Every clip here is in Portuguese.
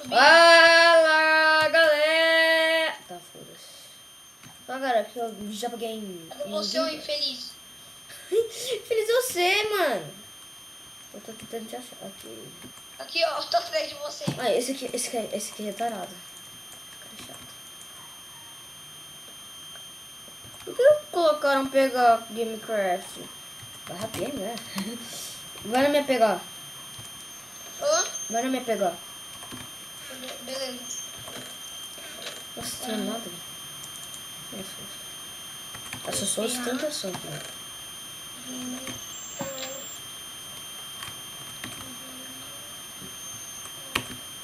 Fala, galera! Tá, foda-se. Fala, galera, aqui é o Japa Game. Você é o infeliz. Feliz você, mano. Eu tô tentando te achar aqui. Aqui, ó, eu tô atrás de você. Ah, esse aqui é retarado. Cara chato. Por que colocaram pegar Gamecraft? Barra bem, né? Vai na minha pegar. Hã? Vai na minha pegar. Beleza. Nossa, não tem nada. Essa só ostentação, cara.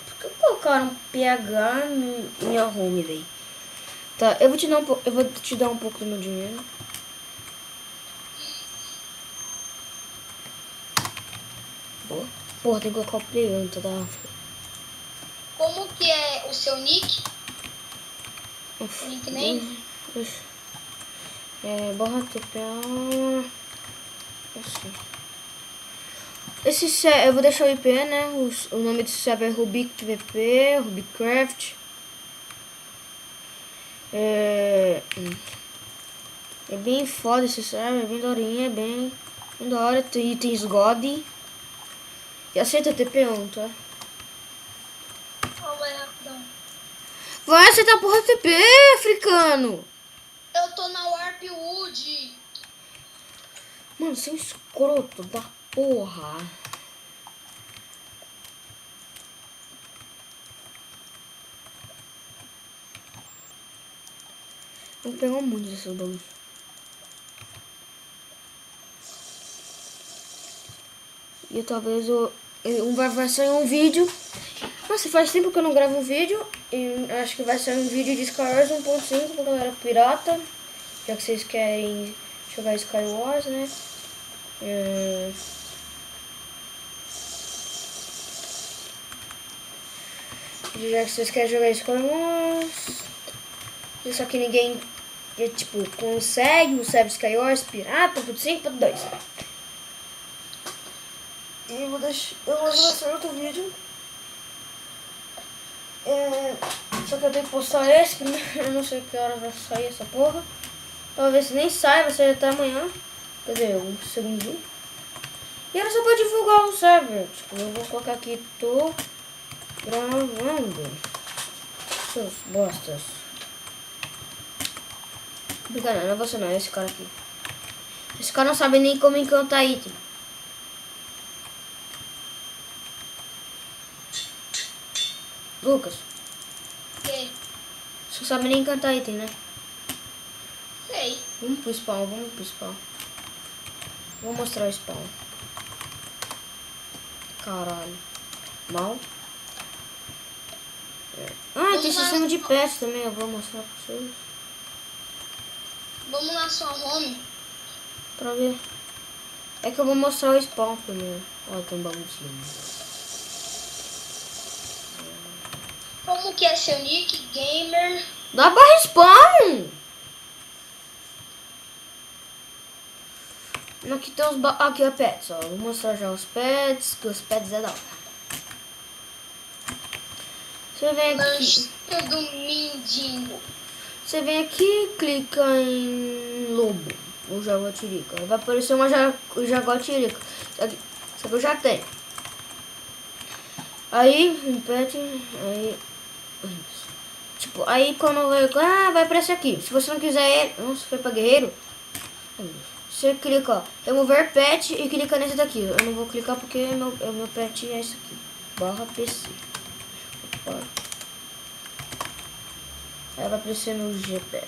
Por que colocaram PH em minha home, velho? Tá, eu vou te dar um pouco do meu dinheiro. Boa. Porra, tem que colocar o play antes, tá? Como que é o seu nick? Uf, Nickname? Barra TPA. Assim. Eu vou deixar o IP, né? O nome desse server é Rubik PVP, Rubikcraft. É bem foda esse server, é bem daorinha, é bem da hora. Tem itens God. E aceita TP1, tá? Calma aí, rapidão. Vai aceitar porra TP, africano! Eu tô na Warpwood. Mano, você é um escroto da porra. Vou pegar um monte dessas bagulho. E talvez vai sair um vídeo. Nossa, faz tempo que eu não gravo um vídeo. E acho que vai sair um vídeo de Skywars 1.5 pra galera pirata. Já que vocês querem jogar Skywars, né? Já que vocês querem jogar Skywars. Só que ninguém consegue o server Skywars pirata 1.5.2. E eu vou lançar outro vídeo. Só que eu tenho que postar esse primeiro. Eu não sei que hora vai sair essa porra. Talvez nem saia, vai sair até amanhã. Quer dizer, um segundinho. E era só pra divulgar o server. Tipo, eu vou colocar aqui, tô gravando. Seus bostas. Brincadeira, não é você não, é esse cara aqui. Esse cara não sabe nem como encantar item. Lucas, Ok. você sabe nem encantar item, né? Sei. Vamos pro spawn. Vou mostrar o spawn. Caralho. Mal. Ah, tem sistema de pets também, eu vou mostrar pra vocês. Vamos na sua home. Pra ver. É que eu vou mostrar o spawn primeiro. Olha, tem um bagulho de lindo. Como que é seu nick? Gamer. Dá barra spawn! Aqui tem os aqui é pets, ó. Vou mostrar já os pets, que os pets é da hora. Você vem aqui. Lancha do Mindingo. Você vem aqui, clica em lobo, ou jaguatirica. Aí vai aparecer uma jaguatirica. Só que eu já tenho. Aí, um pet, aí... Tipo, aí quando vai aparecer aqui. Se você não quiser ele... Nossa, foi pra guerreiro. Você clica, ó, remover pet e clica nesse daqui. Eu não vou clicar porque meu pet é esse aqui. Barra PC. Opa. Aí vai aparecer no Gpet.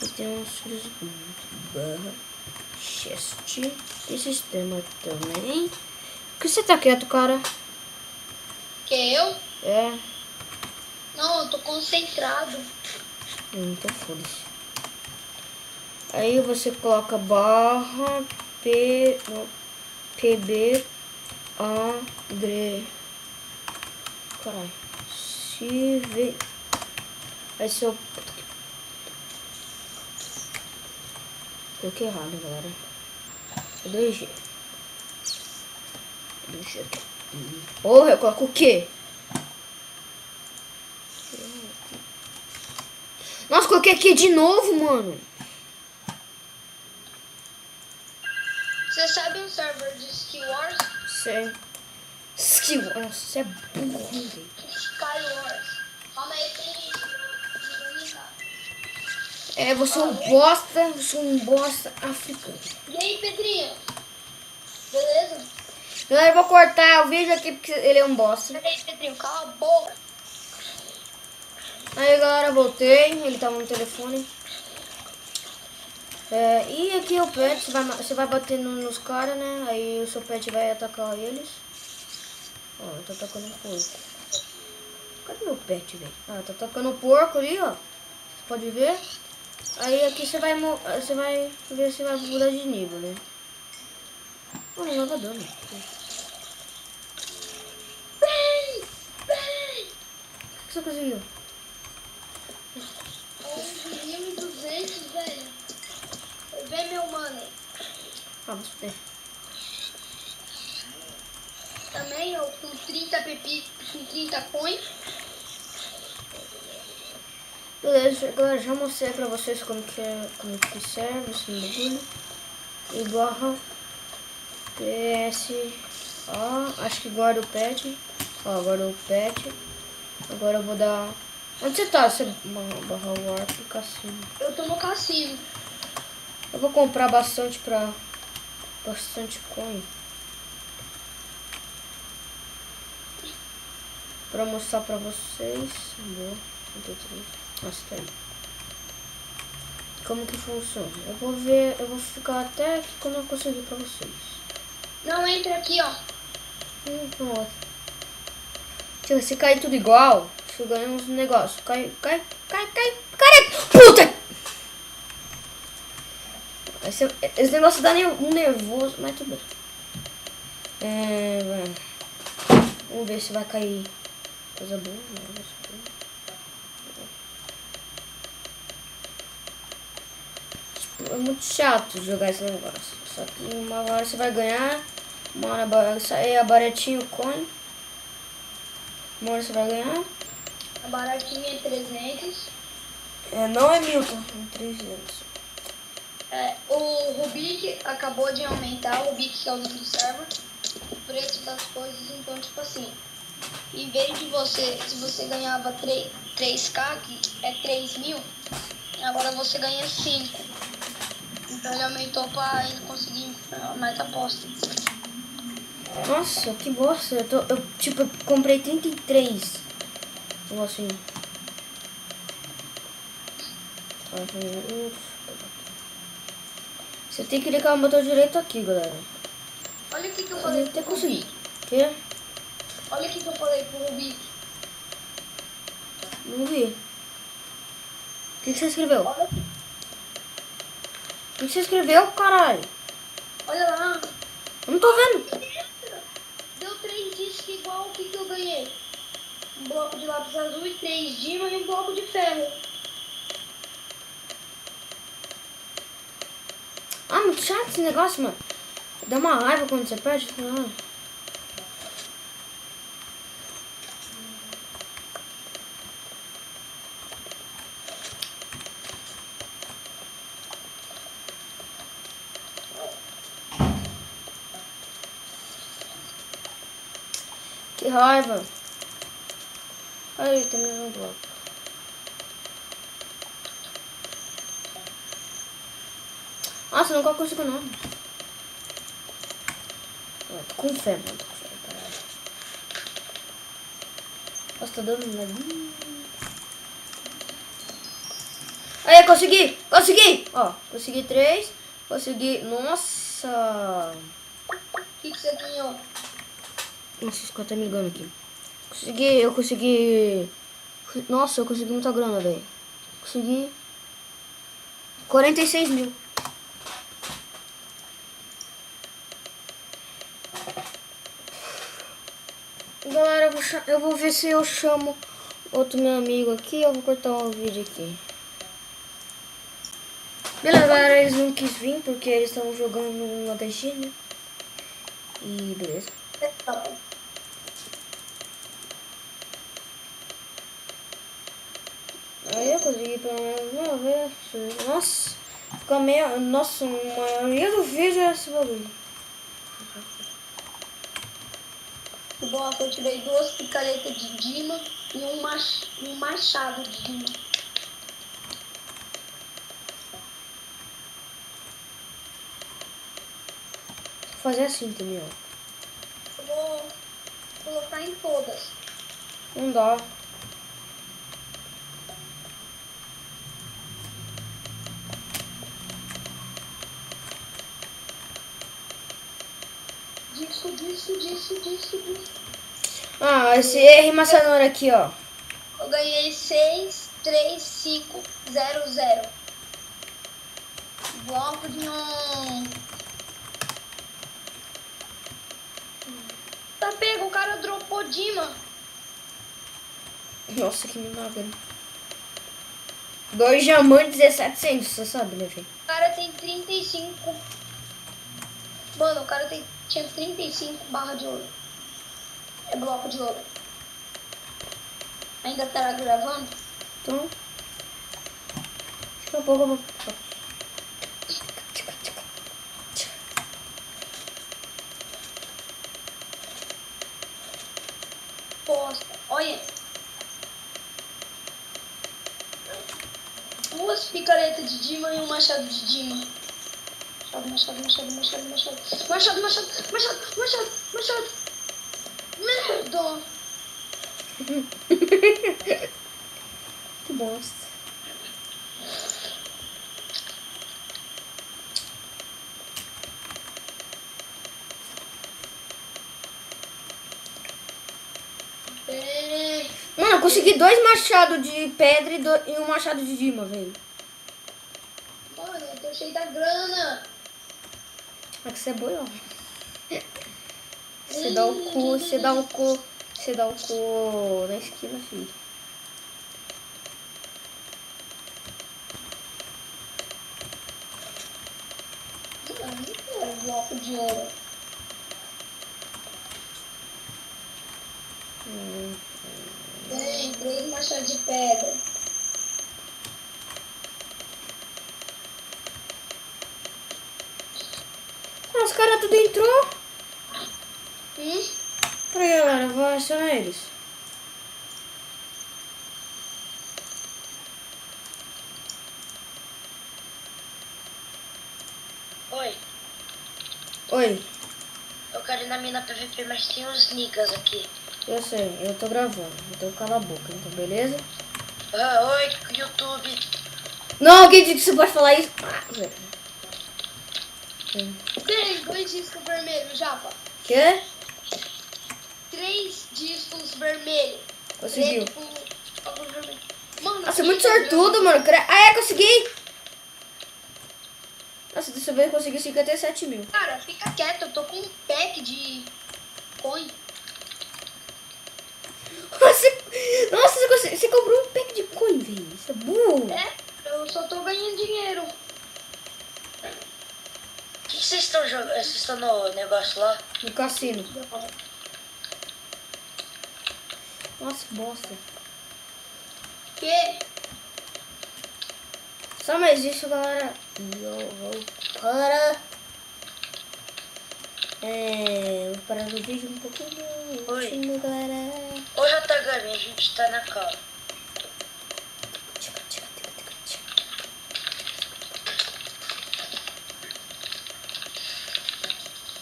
E tem uns filhos barra chest e sistema também. Por que você tá quieto, cara? Que eu? É. Não, eu tô concentrado. Então foda-se. Aí você coloca barra pb agre. Caralho. Se vê. Aí se eu. Coloquei errado, galera. É 2G. Porra, eu coloco o quê? Nossa, coloquei aqui de novo, mano. Você sabe um server de Ski Wars? Sei. Skill. Nossa, você é burro, velho. Sky Wars. Calma aí, tem isso. É, você é um bosta. Você é um bosta africano. E aí, Pedrinho? Beleza? Galera, eu vou cortar o vídeo aqui porque ele é um bosta. E aí, Pedrinho? Cala a boca. Aí, galera, voltei. Ele tava no telefone. É, e aqui o pet, você vai batendo nos caras, né? Aí o seu pet vai atacar eles. Ó, tá atacando um porco. Cadê meu pet, velho? Ah, tá atacando um porco ali, ó. Você pode ver. Aí aqui você vai ver se vai mudar de nível, né? Oh, não leva dano. Bem! O que você conseguiu? 11.200, velho. Vem, meu mano. Ah, você tem. Também eu com 30 pepitas, com 30 coins. Beleza, galera, já mostrei pra vocês como que serve esse bagulho. E barra PS. Ó, acho que guarda o pet. Ó, guarda o pet. Agora eu vou dar. Onde você tá? Você barra warp cassino. Eu tô no cassino. Eu vou comprar bastante coin. Pra mostrar pra vocês. Boa, 33. Nossa, tá aí. Como que funciona? Eu vou ficar até aqui quando eu conseguir pra vocês. Não, entra aqui, ó. Pronto. Se cair tudo igual, você ganha uns negócios. Cai. Puta! Esse negócio dá um nervoso, mas tudo bem. Vamos ver se vai cair coisa boa. É muito chato jogar esse negócio. Só que uma hora você vai ganhar. Uma hora vai sair a baratinho coin. Uma hora você vai ganhar. A baratinha é 300. Não é 1000, é 300. O Rubik acabou de aumentar, o Rubik que é o nome do server, o preço das coisas. Então, tipo assim, em vez de se você ganhava 3k, que é 3.000, agora você ganha 5. Então ele aumentou pra ele conseguir mais aposta. Nossa, que bosta. Eu comprei 33. Assim. Você tem que clicar no botão direito aqui, galera. Olha o que eu falei pro Rubik. Quê? Olha o que eu falei pro Rubik. Não vi. O que você escreveu? Olha aqui. O que você escreveu, caralho? Olha lá. Eu não tô vendo. Deu 3 discos igual o que eu ganhei. Um bloco de lápis azul e 3 dimas e um bloco de ferro. Ah, muito chato esse negócio, mano. Dá uma raiva quando você perde. Que raiva. Aí, terminou o bloco. Nossa, eu nunca consigo não. Tô com fé, mano. Tô com fé, caralho. Nossa, tá dando medo. Aí, consegui! Consegui! Ó, consegui 3. Consegui... Nossa! O que você ganhou? Nossa, os caras tá me ligando aqui. Eu consegui... Nossa, eu consegui muita grana, velho. Consegui... 46 mil. Galera, eu vou ver se eu chamo outro meu amigo aqui. Eu vou cortar um vídeo aqui. Beleza, galera, eles não quis vir porque eles estavam jogando no ADG, né? E beleza. Aí eu consegui pelo menos uma vez. Nossa, fica meio. Nossa, a maioria do vídeo é esse bagulho. Bom, eu tirei 2 picaretas de Dima e um machado de Dima. Vou fazer assim também, ó. Eu vou colocar em todas. Não dá. Disso. Ah, esse R maçanora aqui, ó. Eu ganhei 63500. Bloco de um. Tá pego, o cara dropou Dima. Nossa, que milagre. 2 diamantes e 700, você sabe, né, velho? O cara tem 35. Mano, o cara tinha 35 barras de ouro. É bloco de ouro. Ainda tá gravando? Então. Daqui a pouco eu vou. Posta. Olha. 2 picaretas de Dima e um machado de Dima. Machado. Merda! Que bosta. Mano, eu consegui 2 machados de pedra e um machado de Dima, velho. Mano, eu tô cheio da grana. É que você é boião. Você dá o cu na esquina, filho. Eu não quero bloco de ouro. Tem 3 machados de pedra. Ah, os caras tudo entrou. Hum? Peraí, galera, eu vou acionar eles. Oi, Oi, eu quero ir na mina PVP, mas tem uns niggas aqui. eu sei, eu tô gravando, então cala a boca, então beleza? Oi, YouTube. Não, alguém disse que você pode falar isso. Ah, velho. Tem 2 discos vermelhos, Japa. Quê? 3 discos vermelhos. Conseguiu. Preto com vermelho. Mano, Nossa, muito sortudo, mano. Ah, é, consegui. Nossa, dessa vez eu consegui 57 mil. Cara, fica quieto, eu tô com um pack de coin. Nossa, você comprou um pack de coin, velho. Isso é burro. É, eu só tô ganhando dinheiro. O que vocês estão jogando? Vocês estão no negócio lá? No cassino. Nossa, que bosta. Que? Só mais isso, galera. E eu vou para... vou parar no vídeo um pouquinho. Oi. Último, galera. Ô, JGami, a gente tá na calma.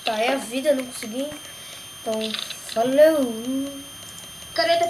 Tá, é a vida, não consegui. Então, falou. Picareta.